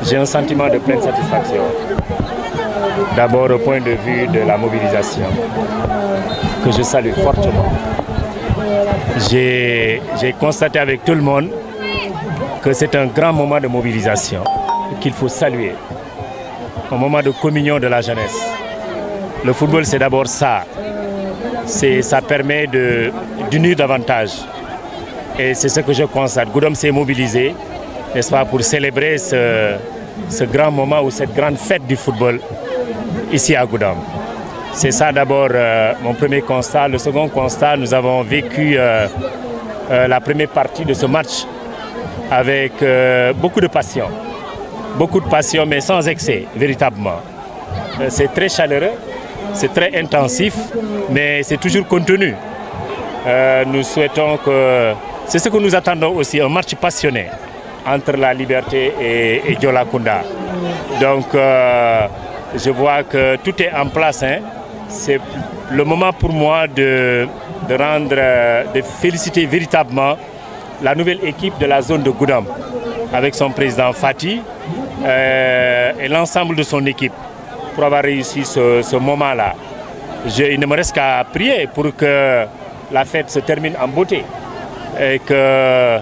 J'ai un sentiment de pleine satisfaction. D'abord au point de vue de la mobilisation, que je salue fortement. J'ai constaté avec tout le monde que c'est un grand moment de mobilisation qu'il faut saluer. Un moment de communion de la jeunesse. Le football, c'est d'abord ça. Ça permet d'unir davantage. Et c'est ce que je constate. Goudom s'est mobilisé, n'est-ce pas, pour célébrer ce grand moment ou cette grande fête du football ici à Goudom. C'est ça d'abord mon premier constat. Le second constat, nous avons vécu la première partie de ce match avec beaucoup de passion. Beaucoup de passion, mais sans excès, véritablement. C'est très chaleureux, c'est très intensif, mais c'est toujours contenu. Nous souhaitons que... C'est ce que nous attendons aussi, un match passionné entre la Liberté et Diola Kounda. Donc, je vois que tout est en place. Hein. C'est le moment pour moi de féliciter véritablement la nouvelle équipe de la zone de Goudom, avec son président Fatih et l'ensemble de son équipe pour avoir réussi ce moment-là. Il ne me reste qu'à prier pour que la fête se termine en beauté et que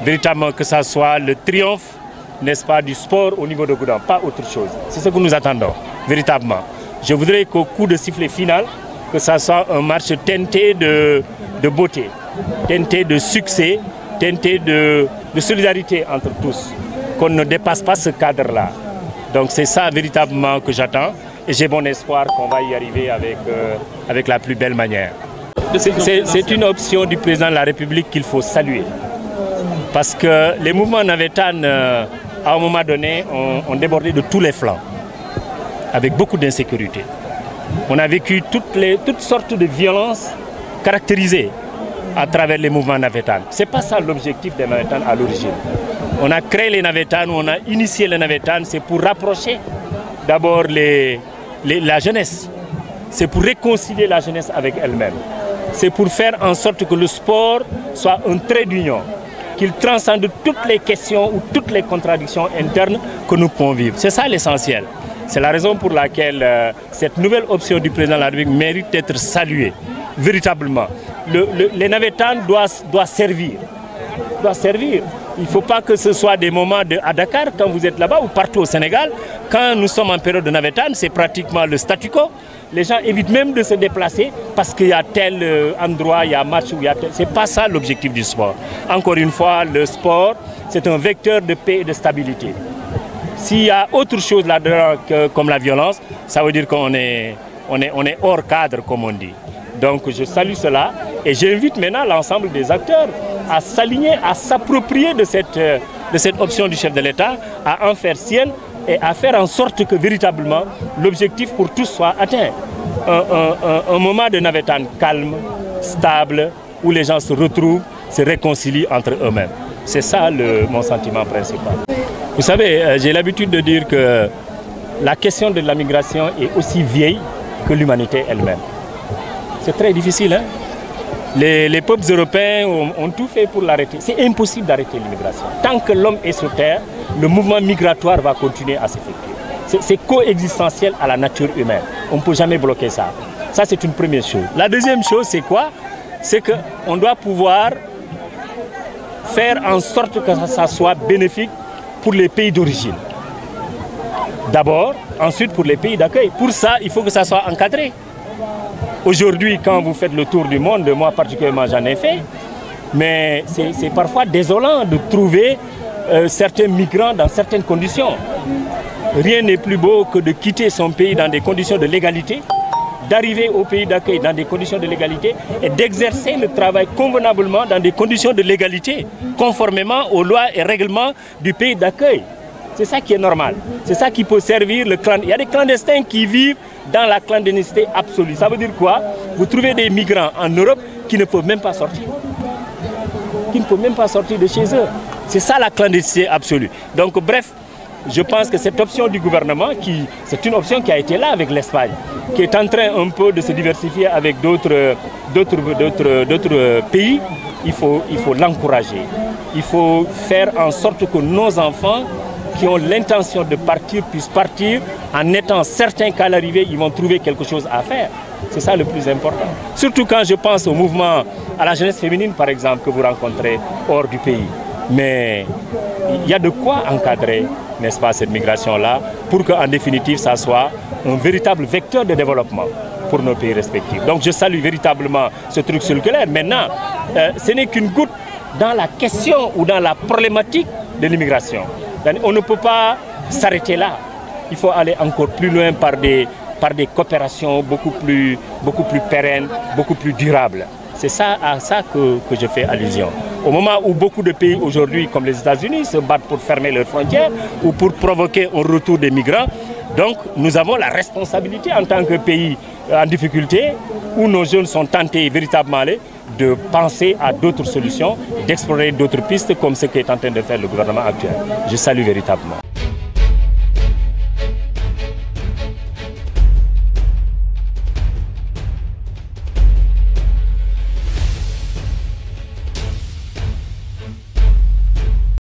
véritablement que ça soit le triomphe, n'est-ce pas, du sport au niveau de Goudom, pas autre chose. C'est ce que nous attendons, véritablement. Je voudrais qu'au coup de sifflet final, que ça soit un match teinté de beauté, teinté de succès, teinté de solidarité entre tous, qu'on ne dépasse pas ce cadre-là. Donc c'est ça véritablement que j'attends et j'ai bon espoir qu'on va y arriver avec la plus belle manière. C'est une option du président de la République qu'il faut saluer. Parce que les mouvements navétanes, à un moment donné, ont débordé de tous les flancs, avec beaucoup d'insécurité. On a vécu toutes sortes de violences caractérisées à travers les mouvements navétanes. Ce n'est pas ça l'objectif des navétanes à l'origine. On a créé les navétanes, on a initié les navétanes, c'est pour rapprocher d'abord la jeunesse. C'est pour réconcilier la jeunesse avec elle-même. C'est pour faire en sorte que le sport soit un trait d'union, qu'il transcende toutes les questions ou toutes les contradictions internes que nous pouvons vivre. C'est ça l'essentiel. C'est la raison pour laquelle cette nouvelle option du président de la République mérite d'être saluée, véritablement. Les navétanes doivent servir. Il ne faut pas que ce soit des moments à Dakar, quand vous êtes là-bas, ou partout au Sénégal. Quand nous sommes en période de navétane, c'est pratiquement le statu quo. Les gens évitent même de se déplacer parce qu'il y a tel endroit, il y a match, où il y a tel... Ce n'est pas ça l'objectif du sport. Encore une fois, le sport, c'est un vecteur de paix et de stabilité. S'il y a autre chose là-dedans comme la violence, ça veut dire qu'on est hors cadre, comme on dit. Donc je salue cela et j'invite maintenant l'ensemble des acteurs à s'aligner, à s'approprier de cette option du chef de l'État, à en faire sienne et à faire en sorte que véritablement l'objectif pour tous soit atteint. Un moment de navétane calme, stable, où les gens se retrouvent, se réconcilient entre eux-mêmes. C'est ça mon sentiment principal. Vous savez, j'ai l'habitude de dire que la question de la migration est aussi vieille que l'humanité elle-même. C'est très difficile, hein? Les peuples européens ont tout fait pour l'arrêter. C'est impossible d'arrêter l'immigration. Tant que l'homme est sur terre, le mouvement migratoire va continuer à s'effectuer. C'est coexistentiel à la nature humaine. On ne peut jamais bloquer ça. Ça, c'est une première chose. La deuxième chose, c'est quoi? C'est qu'on doit pouvoir faire en sorte que ça soit bénéfique pour les pays d'origine. D'abord, ensuite pour les pays d'accueil. Pour ça, il faut que ça soit encadré. Aujourd'hui, quand vous faites le tour du monde, moi particulièrement j'en ai fait, mais c'est parfois désolant de trouver certains migrants dans certaines conditions. Rien n'est plus beau que de quitter son pays dans des conditions de légalité, d'arriver au pays d'accueil dans des conditions de légalité et d'exercer le travail convenablement dans des conditions de légalité, conformément aux lois et règlements du pays d'accueil. C'est ça qui est normal. C'est ça qui peut servir le clandestin. Il y a des clandestins qui vivent dans la clandestinité absolue. Ça veut dire quoi? Vous trouvez des migrants en Europe qui ne peuvent même pas sortir. Qui ne peuvent même pas sortir de chez eux. C'est ça la clandestinité absolue. Donc bref, je pense que cette option du gouvernement, c'est une option qui a été là avec l'Espagne, qui est en train un peu de se diversifier avec d'autres pays, il faut l'encourager. Il faut faire en sorte que nos enfants qui ont l'intention de partir puissent partir en étant certains qu'à l'arrivée, ils vont trouver quelque chose à faire. C'est ça le plus important. Surtout quand je pense au mouvement, à la jeunesse féminine par exemple, que vous rencontrez hors du pays. Mais il y a de quoi encadrer, n'est-ce pas, cette migration-là, pour qu'en définitive, ça soit un véritable vecteur de développement pour nos pays respectifs. Donc je salue véritablement ce truc circulaire. Maintenant, ce n'est qu'une goutte dans la question ou dans la problématique de l'immigration. On ne peut pas s'arrêter là. Il faut aller encore plus loin par des coopérations beaucoup plus pérennes, beaucoup plus durables. C'est ça, à ça que je fais allusion. Au moment où beaucoup de pays aujourd'hui, comme les États-Unis, se battent pour fermer leurs frontières ou pour provoquer un retour des migrants, donc nous avons la responsabilité en tant que pays en difficulté, où nos jeunes sont tentés véritablement de penser à d'autres solutions, d'explorer d'autres pistes comme ce qu'est en train de faire le gouvernement actuel. Je salue véritablement.